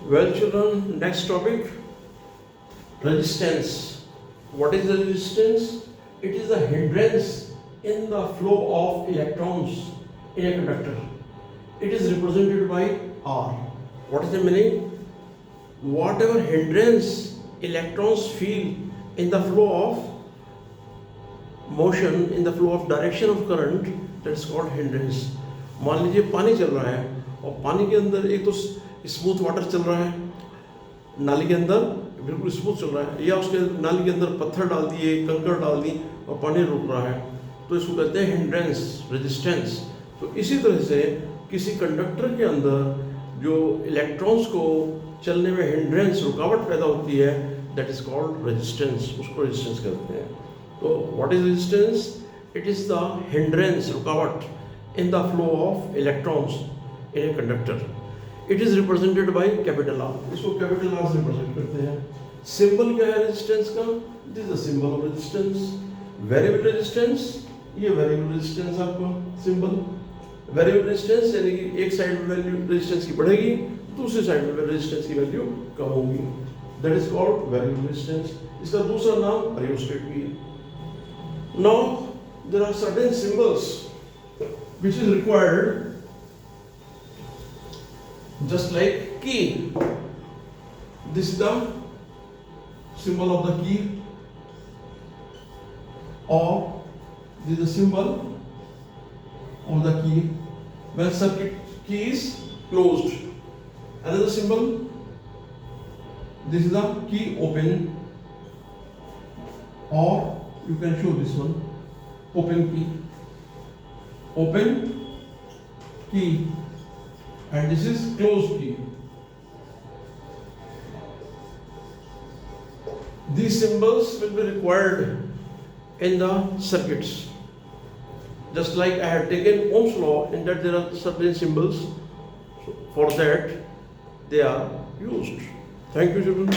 Well, children, next topic, resistance. What is the resistance? It is a hindrance in the flow of electrons in a conductor. It is represented by R. What is the meaning? Whatever hindrance electrons feel in the flow of motion, in the flow of direction of current, that is called hindrance. मान लीजिए पानी चल रहा है और पानी के अंदर एक तो स्मूथ वाटर चल रहा है, नाली के अंदर बिल्कुल स्मूथ चल रहा है, या उसके नाली के अंदर पत्थर डाल दिए, कंकड़ डाल दी और पानी रुक रहा है, तो इसको कहते हैं हिंड्रेंस, रेजिस्टेंस। तो इसी तरह से किसी कंडक्टर के अंदर जो इलेक्ट्रॉन्स को चलने में हिंड्रेंस, रुकावट पैदा होती है, दैट इज कॉल्ड रेजिस्टेंस, उसको रेजिस्टेंस कहते हैं। तो what is resistance? It is the hindrance, रुकावट in the flow of electrons in a conductor. It is represented by capital R. इसको capital R से represent करते हैं। Symbol क्या है resistance का? This is the symbol of resistance. Variable resistance, ये variable resistance आपका symbol. Variable resistance यानी कि एक साइड में वैल्यू resistance की बढ़ेगी, दूसरी साइड में resistance की वैल्यू कम होगी। That is called variable resistance. इसका दूसरा नाम rheostat भी है। Now there are certain symbols which is required, just like key. This is the symbol of the key, or this is the symbol of the key when circuit key is closed. Another symbol, this is the key open, or you can show this one, open key. Open key, and this is closed key. These symbols will be required in the circuits. Just like I have taken Ohm's law, in that there are certain symbols, for that they are used. Thank you, children.